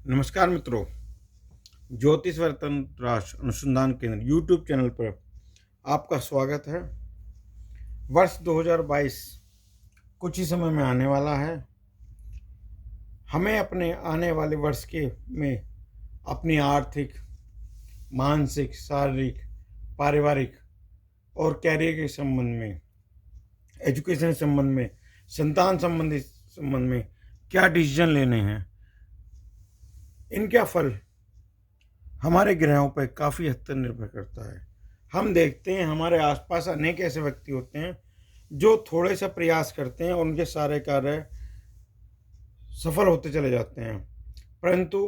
नमस्कार मित्रों। ज्योतिष वर्तंत्र राष्ट्र अनुसंधान केंद्र यूट्यूब चैनल पर आपका स्वागत है। वर्ष 2022 कुछ ही समय में आने वाला है। हमें अपने आने वाले वर्ष के में अपनी आर्थिक, मानसिक, शारीरिक, पारिवारिक और कैरियर के संबंध में, एजुकेशन संबंध में, संतान संबंधित संबंध में क्या डिसीजन लेने हैं, इनका फल हमारे ग्रहों पर काफ़ी हद तक निर्भर करता है। हम देखते हैं हमारे आसपास अनेक ऐसे व्यक्ति होते हैं जो थोड़े सा प्रयास करते हैं और उनके सारे कार्य सफल होते चले जाते हैं, परंतु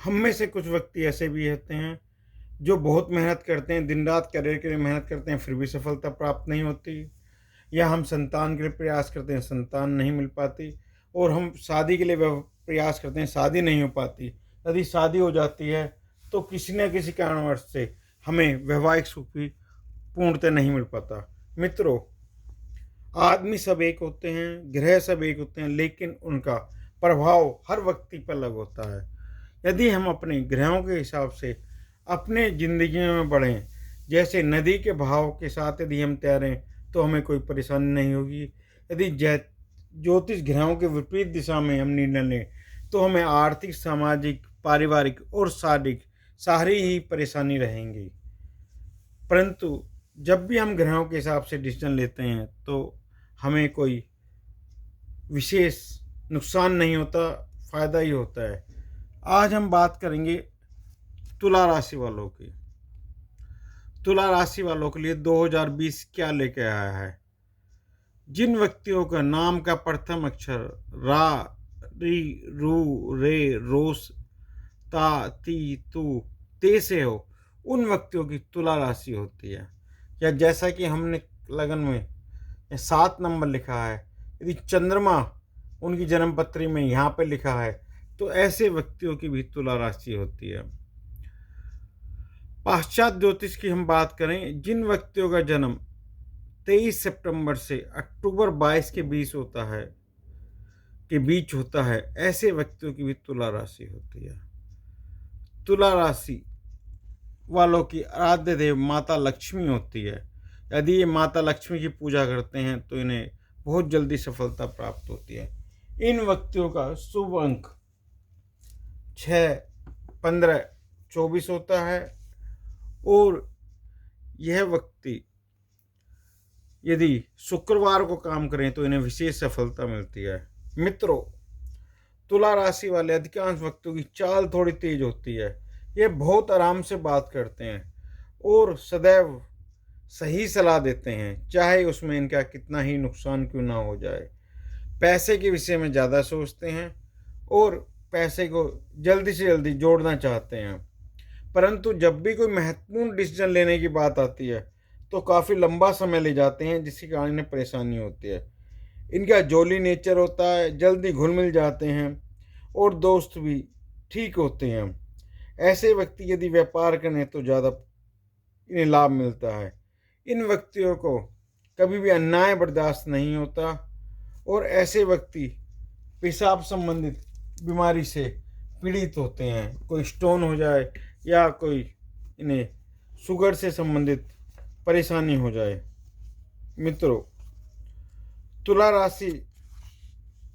हम में से कुछ व्यक्ति ऐसे भी होते हैं जो बहुत मेहनत करते हैं, दिन रात करियर के लिए मेहनत करते हैं, फिर भी सफलता प्राप्त नहीं होती। या हम संतान के लिए प्रयास करते हैं, संतान नहीं मिल पाती। और हम शादी के लिए प्रयास करते हैं, शादी नहीं हो पाती। यदि शादी हो जाती है तो किसी न किसी कारणवश से हमें वैवाहिक सुख भी पूर्णतः नहीं मिल पाता। मित्रों, आदमी सब एक होते हैं, ग्रह सब एक होते हैं, लेकिन उनका प्रभाव हर व्यक्ति पर अलग होता है। यदि हम अपने ग्रहों के हिसाब से अपने जिंदगी में बढ़ें, जैसे नदी के बहाव के साथ यदि हम तैरें तो हमें कोई परेशानी नहीं होगी। यदि ज्योतिष ग्रहों के विपरीत दिशा में हम निर्णय लें तो हमें आर्थिक, सामाजिक, पारिवारिक और शारीरिक सारी ही परेशानी रहेंगी। परंतु जब भी हम ग्रहों के हिसाब से डिसीजन लेते हैं तो हमें कोई विशेष नुकसान नहीं होता, फ़ायदा ही होता है। आज हम बात करेंगे तुला राशि वालों की। तुला राशि वालों के लिए 2020 क्या लेके आया है। जिन व्यक्तियों का नाम का प्रथम अक्षर रा, री, रू, रे, रोस, ता, ती, तू, ते से हो, उन व्यक्तियों की तुला राशि होती है। या जैसा कि हमने लगन में 7 नंबर लिखा है, यदि चंद्रमा उनकी जन्मपत्री में यहाँ पे लिखा है तो ऐसे व्यक्तियों की भी तुला राशि होती है। पाश्चात्य ज्योतिष की हम बात करें, जिन व्यक्तियों का जन्म 23 सितंबर से अक्टूबर 22 के बीच होता है, ऐसे व्यक्तियों की भी तुला राशि होती है। तुला राशि वालों की आराध्य देव माता लक्ष्मी होती है। यदि ये माता लक्ष्मी की पूजा करते हैं तो इन्हें बहुत जल्दी सफलता प्राप्त होती है। इन व्यक्तियों का शुभ अंक 6, 15, 24 होता है और यह व्यक्ति यदि शुक्रवार को काम करें तो इन्हें विशेष सफलता मिलती है। मित्रों, तुला राशि वाले अधिकांश व्यक्तियों की चाल थोड़ी तेज होती है। ये बहुत आराम से बात करते हैं और सदैव सही सलाह देते हैं, चाहे उसमें इनका कितना ही नुकसान क्यों ना हो जाए। पैसे के विषय में ज़्यादा सोचते हैं और पैसे को जल्दी से जल्दी जोड़ना चाहते हैं, परंतु जब भी कोई महत्वपूर्ण डिसीजन लेने की बात आती है तो काफ़ी लंबा समय ले जाते हैं, जिसके कारण इन्हें परेशानी होती है। इनका जॉली नेचर होता है, जल्दी घुल मिल जाते हैं और दोस्त भी ठीक होते हैं। ऐसे व्यक्ति यदि व्यापार करें तो ज़्यादा इन्हें लाभ मिलता है। इन व्यक्तियों को कभी भी अन्याय बर्दाश्त नहीं होता और ऐसे व्यक्ति पेशाब संबंधित बीमारी से पीड़ित होते हैं। कोई स्टोन हो जाए या कोई इन्हें शुगर से संबंधित परेशानी हो जाए। मित्रों, तुला राशि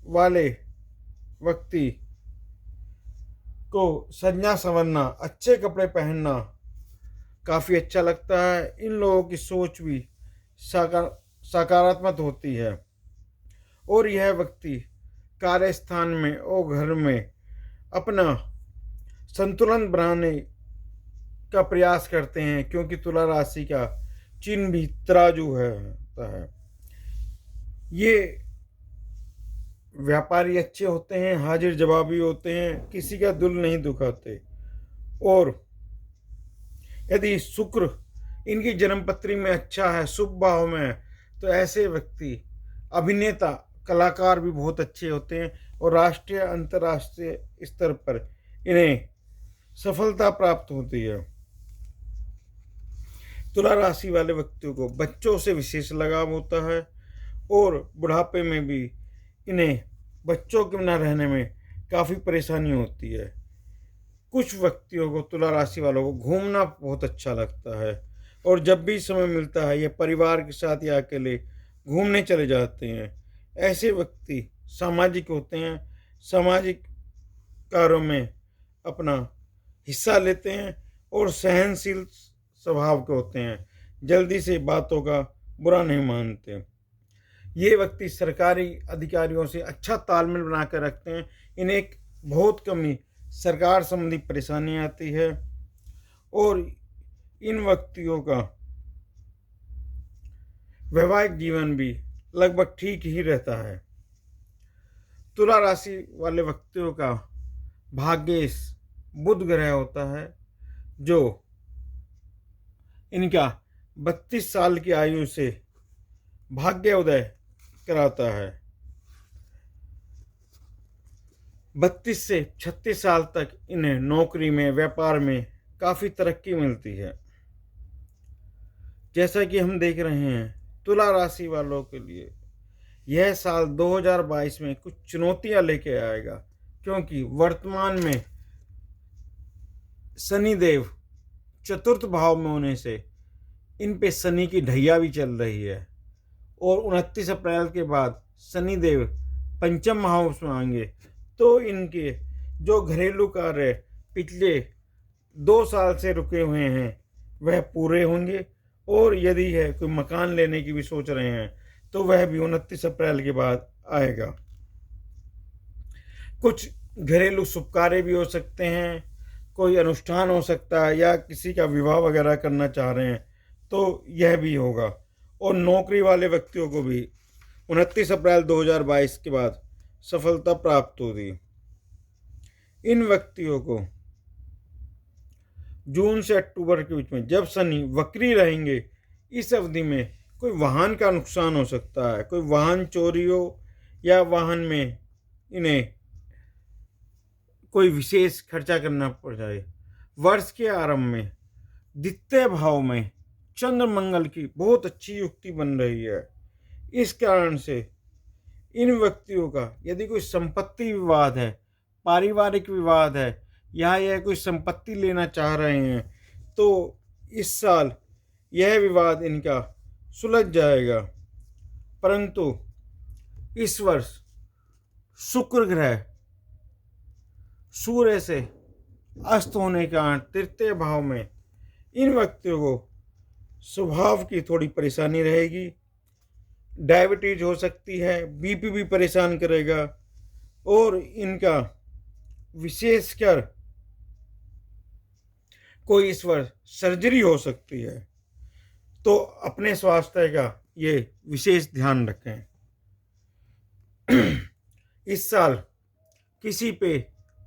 वाले व्यक्ति को सजना संवरना, अच्छे कपड़े पहनना काफ़ी अच्छा लगता है। इन लोगों की सोच भी सकारात्मक होती है और यह व्यक्ति कार्यस्थान में और घर में अपना संतुलन बनाने का प्रयास करते हैं, क्योंकि तुला राशि का चिन्ह भी तराजू है। ये व्यापारी अच्छे होते हैं, हाजिर जवाबी होते हैं, किसी का दिल नहीं दुखाते। और यदि शुक्र इनकी जन्मपत्री में अच्छा है, शुभ भाव में है, तो ऐसे व्यक्ति अभिनेता, कलाकार भी बहुत अच्छे होते हैं और राष्ट्रीय, अंतर्राष्ट्रीय स्तर पर इन्हें सफलता प्राप्त होती है। तुला राशि वाले व्यक्तियों को बच्चों से विशेष लगाव होता है और बुढ़ापे में भी इन्हें बच्चों के न रहने में काफ़ी परेशानी होती है। कुछ व्यक्तियों को, तुला राशि वालों को घूमना बहुत अच्छा लगता है और जब भी समय मिलता है ये परिवार के साथ या अकेले घूमने चले जाते हैं। ऐसे व्यक्ति सामाजिक होते हैं, सामाजिक कार्यों में अपना हिस्सा लेते हैं और सहनशील स्वभाव के होते हैं, जल्दी से बातों का बुरा नहीं मानते। ये व्यक्ति सरकारी अधिकारियों से अच्छा तालमेल बना कर रखते हैं। इन्हें बहुत कम ही सरकार संबंधी परेशानी आती है और इन व्यक्तियों का वैवाहिक जीवन भी लगभग ठीक ही रहता है। तुला राशि वाले व्यक्तियों का भाग्येश बुध ग्रह होता है जो इनका 32 साल की आयु से भाग्य उदय कराता है। 32 से 36 साल तक इन्हें नौकरी में, व्यापार में काफ़ी तरक्की मिलती है। जैसा कि हम देख रहे हैं, तुला राशि वालों के लिए यह साल 2022 में कुछ चुनौतियां लेके आएगा, क्योंकि वर्तमान में शनिदेव चतुर्थ भाव में होने से इन पे शनि की ढैया भी चल रही है और 29 अप्रैल के बाद शनिदेव पंचम हाउस में आएंगे, तो इनके जो घरेलू कार्य पिछले 2 साल से रुके हुए हैं वह पूरे होंगे और यदि है कोई मकान लेने की भी सोच रहे हैं तो वह भी 29 अप्रैल के बाद आएगा। कुछ घरेलू शुभ कार्य भी हो सकते हैं, कोई अनुष्ठान हो सकता है या किसी का विवाह वगैरह करना चाह रहे हैं तो यह भी होगा। और नौकरी वाले व्यक्तियों को भी 29 अप्रैल 2022 के बाद सफलता प्राप्त होगी। इन व्यक्तियों को जून से अक्टूबर के बीच में जब शनि वक्री रहेंगे, इस अवधि में कोई वाहन का नुकसान हो सकता है, कोई वाहन चोरी हो या वाहन में इन्हें कोई विशेष खर्चा करना पड़ जाए। वर्ष के आरंभ में द्वितीय भाव में चंद्र मंगल की बहुत अच्छी युक्ति बन रही है। इस कारण से इन व्यक्तियों का यदि कोई संपत्ति विवाद है, पारिवारिक विवाद है या यह कोई संपत्ति लेना चाह रहे हैं तो इस साल यह विवाद इनका सुलझ जाएगा। परंतु इस वर्ष शुक्र ग्रह सूर्य से अस्त होने के कारण तृतीय भाव में इन व्यक्तियों को स्वभाव की थोड़ी परेशानी रहेगी। डायबिटीज हो सकती है, बीपी भी परेशान करेगा और इनका विशेषकर कोई इस वर्ष सर्जरी हो सकती है, तो अपने स्वास्थ्य का ये विशेष ध्यान रखें। इस साल किसी पे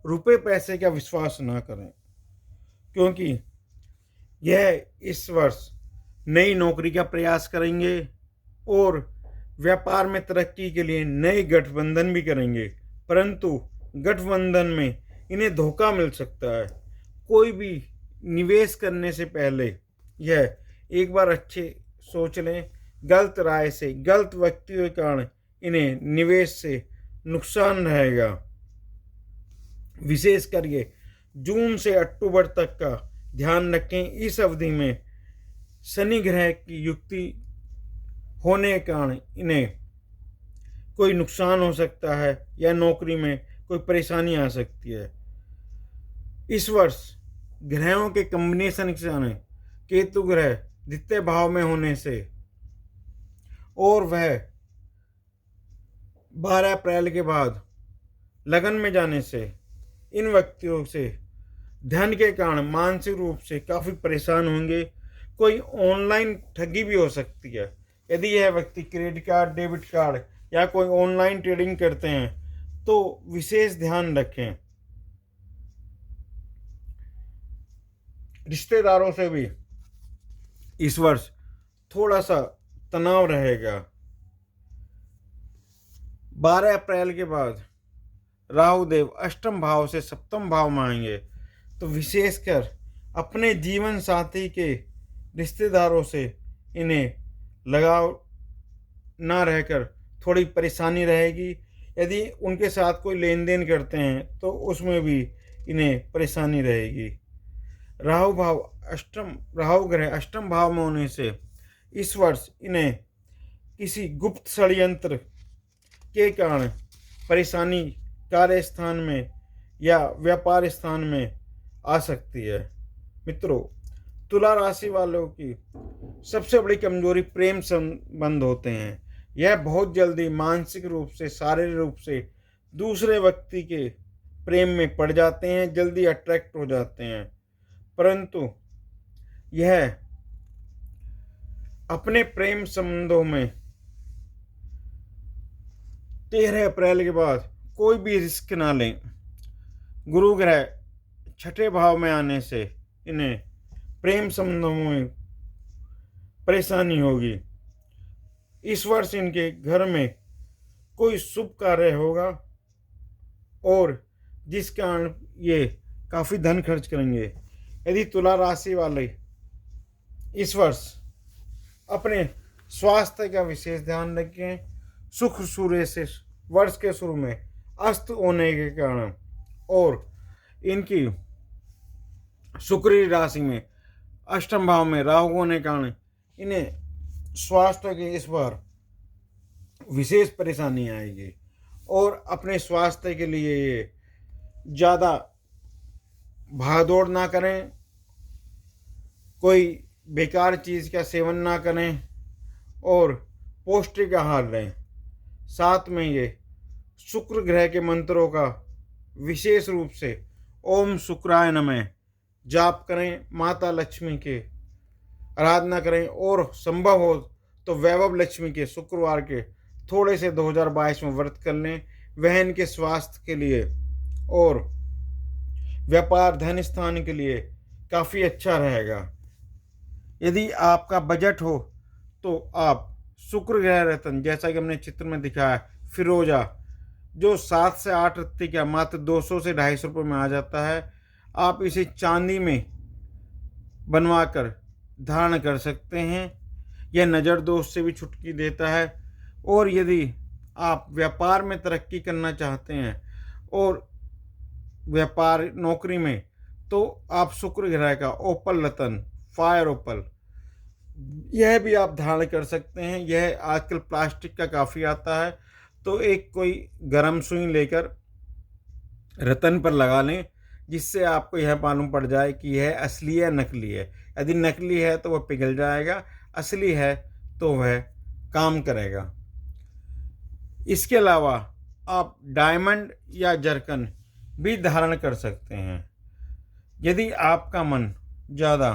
रुपए पैसे का विश्वास ना करें, क्योंकि यह इस वर्ष नई नौकरी का प्रयास करेंगे और व्यापार में तरक्की के लिए नए गठबंधन भी करेंगे, परंतु गठबंधन में इन्हें धोखा मिल सकता है। कोई भी निवेश करने से पहले यह एक बार अच्छे सोच लें। गलत राय से, गलत व्यक्तियों के कारण इन्हें निवेश से नुकसान रहेगा। विशेष करके जून से अक्टूबर तक का ध्यान रखें। इस अवधि में शनि ग्रह की युक्ति होने के कारण इन्हें कोई नुकसान हो सकता है या नौकरी में कोई परेशानी आ सकती है। इस वर्ष ग्रहों के कॉम्बिनेशन के साथ केतु ग्रह द्वितीय भाव में होने से और वह 12 अप्रैल के बाद लगन में जाने से इन व्यक्तियों से धन के कारण मानसिक रूप से काफ़ी परेशान होंगे। कोई ऑनलाइन ठगी भी हो सकती है। यदि यह व्यक्ति क्रेडिट कार्ड, डेबिट कार्ड या कोई ऑनलाइन ट्रेडिंग करते हैं तो विशेष ध्यान रखें। रिश्तेदारों से भी इस वर्ष थोड़ा सा तनाव रहेगा। 12 अप्रैल के बाद राहु देव अष्टम भाव से सप्तम भाव में आएंगे, तो विशेषकर अपने जीवन साथी के रिश्तेदारों से इन्हें लगाव ना रहकर थोड़ी परेशानी रहेगी। यदि उनके साथ कोई लेन देन करते हैं तो उसमें भी इन्हें परेशानी रहेगी। राहु ग्रह अष्टम भाव में होने से इस वर्ष इन्हें किसी गुप्त षड्यंत्र के कारण परेशानी कार्य स्थान में या व्यापार स्थान में आ सकती है। मित्रों, तुला राशि वालों की सबसे बड़ी कमजोरी प्रेम संबंध होते हैं। यह बहुत जल्दी मानसिक रूप से, शारीरिक रूप से दूसरे व्यक्ति के प्रेम में पड़ जाते हैं, जल्दी अट्रैक्ट हो जाते हैं, परंतु यह अपने प्रेम संबंधों में 13 अप्रैल के बाद कोई भी रिस्क ना लें। गुरु ग्रह छठे भाव में आने से इन्हें प्रेम संबंधों में परेशानी होगी। इस वर्ष इनके घर में कोई शुभ कार्य होगा और जिस कारण ये काफ़ी धन खर्च करेंगे। यदि तुला राशि वाले इस वर्ष अपने स्वास्थ्य का विशेष ध्यान रखें, सुख सूर्य से वर्ष के शुरू में अस्त होने के कारण और इनकी शुक्र राशि में अष्टम भाव में राहु होने के कारण इन्हें स्वास्थ्य की इस बार विशेष परेशानी आएगी और अपने स्वास्थ्य के लिए ये ज़्यादा भागदौड़ ना करें, कोई बेकार चीज़ का सेवन ना करें और पौष्टिक आहार लें। साथ में ये शुक्र ग्रह के मंत्रों का विशेष रूप से ओम शुक्राय नमः जाप करें, माता लक्ष्मी के आराधना करें और संभव हो तो वैभव लक्ष्मी के शुक्रवार के थोड़े से 2022 में व्रत कर लें। वह इनके स्वास्थ्य के लिए और व्यापार धन स्थान के लिए काफ़ी अच्छा रहेगा। यदि आपका बजट हो तो आप शुक्र ग्रह रत्न, जैसा कि हमने चित्र में दिखाया, फिरोजा जो 7 से 8 रत्ती का मात्र 200 से 250 रुपये में आ जाता है, आप इसे चांदी में बनवाकर धारण कर सकते हैं। यह नज़र दोष से भी छुटकी देता है। और यदि आप व्यापार में तरक्की करना चाहते हैं और व्यापार नौकरी में, तो आप शुक्र ग्रह का ओपल रतन, फायर ओपल, यह भी आप धारण कर सकते हैं। यह आजकल प्लास्टिक का काफ़ी आता है, तो एक कोई गर्म सुई लेकर रतन पर लगा लें, जिससे आपको यह मालूम पड़ जाए कि यह असली है नकली है। यदि नकली है तो वह पिघल जाएगा, असली है तो वह काम करेगा। इसके अलावा आप डायमंड या जरकन भी धारण कर सकते हैं। यदि आपका मन ज़्यादा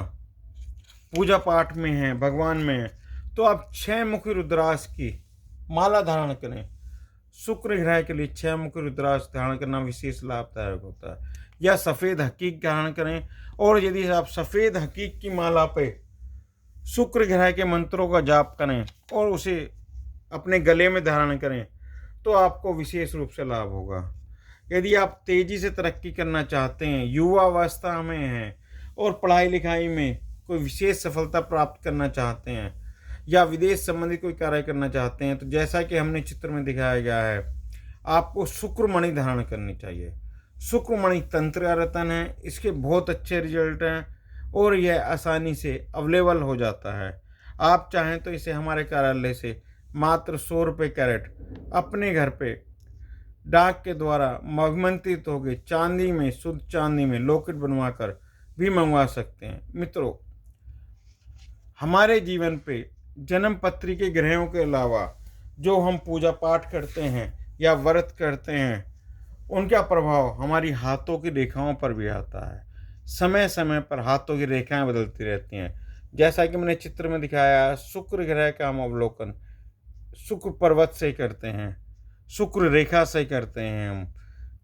पूजा पाठ में है, भगवान में है, तो आप 6 मुखी रुद्राक्ष की माला धारण करें। शुक्र ग्रह के लिए 6 मुखी रुद्राक्ष धारण करना विशेष लाभदायक होता है। या सफ़ेद हकीक धारण करें। और यदि आप सफ़ेद हकीक की माला पे शुक्र ग्रह के मंत्रों का जाप करें और उसे अपने गले में धारण करें, तो आपको विशेष रूप से लाभ होगा। यदि आप तेज़ी से तरक्की करना चाहते हैं, युवा अवस्था में हैं और पढ़ाई लिखाई में कोई विशेष सफलता प्राप्त करना चाहते हैं या विदेश संबंधी कोई कार्य करना चाहते हैं, तो जैसा कि हमने चित्र में दिखाया गया है, आपको शुक्रमणि धारण करनी चाहिए। शुक्रमणि तंत्र का रतन है, इसके बहुत अच्छे रिजल्ट हैं और यह आसानी से अवेलेबल हो जाता है। आप चाहें तो इसे हमारे कार्यालय से मात्र 100 रुपये कैरेट अपने घर पे डाक के द्वारा अभिमंत्रित हो गए चांदी में, शुद्ध चांदी में लॉकेट बनवा कर भी मंगवा सकते हैं। मित्रों, हमारे जीवन पे जन्म पत्री के ग्रहों के अलावा जो हम पूजा पाठ करते हैं या व्रत करते हैं, उनका प्रभाव हमारी हाथों की रेखाओं पर भी आता है। समय समय पर हाथों की रेखाएं बदलती रहती हैं। जैसा कि मैंने चित्र में दिखाया, शुक्र ग्रह का हम अवलोकन शुक्र पर्वत से करते हैं, शुक्र रेखा से करते हैं हम।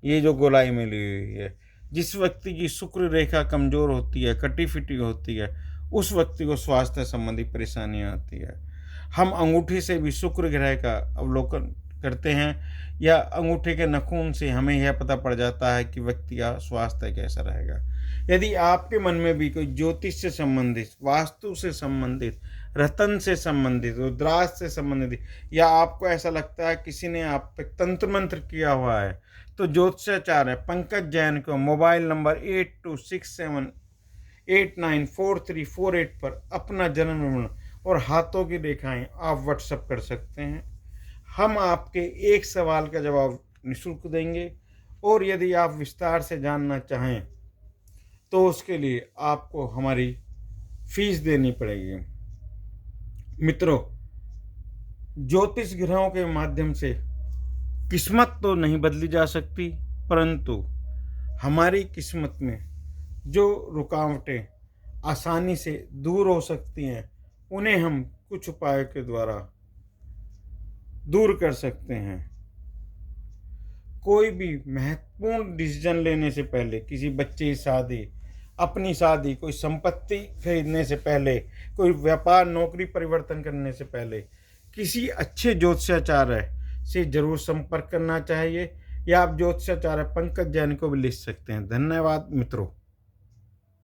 ये जो गोलाई मिली हुई है, जिस व्यक्ति की शुक्र रेखा कमज़ोर होती है, कटी फिटी होती है, उस व्यक्ति को स्वास्थ्य संबंधी परेशानियाँ आती है। हम अंगूठी से भी शुक्र ग्रह का अवलोकन करते हैं या अंगूठे के नाखून से हमें यह पता पड़ जाता है कि व्यक्ति का स्वास्थ्य कैसा रहेगा। यदि आपके मन में भी कोई ज्योतिष से संबंधित, वास्तु से संबंधित, रतन से संबंधित, रुद्राक्ष से संबंधित, या आपको ऐसा लगता है किसी ने आप पे तंत्र मंत्र किया हुआ है, तो ज्योतिषाचार्य पंकज जैन को मोबाइल नंबर 8267894348 पर अपना जन्म विवरण और हाथों की रेखाएं आप व्हाट्सएप कर सकते हैं। हम आपके एक सवाल का जवाब निःशुल्क देंगे, और यदि आप विस्तार से जानना चाहें तो उसके लिए आपको हमारी फीस देनी पड़ेगी। मित्रों, ज्योतिष ग्रहों के माध्यम से किस्मत तो नहीं बदली जा सकती, परंतु हमारी किस्मत में जो रुकावटें आसानी से दूर हो सकती हैं, उन्हें हम कुछ उपायों के द्वारा दूर कर सकते हैं। कोई भी महत्वपूर्ण डिसीजन लेने से पहले, किसी बच्चे की शादी, अपनी शादी, कोई संपत्ति खरीदने से पहले, कोई व्यापार नौकरी परिवर्तन करने से पहले, किसी अच्छे ज्योतिषाचार्य से जरूर संपर्क करना चाहिए, या आप ज्योतिषाचार्य पंकज जैन को भी लिख सकते हैं। धन्यवाद मित्रों।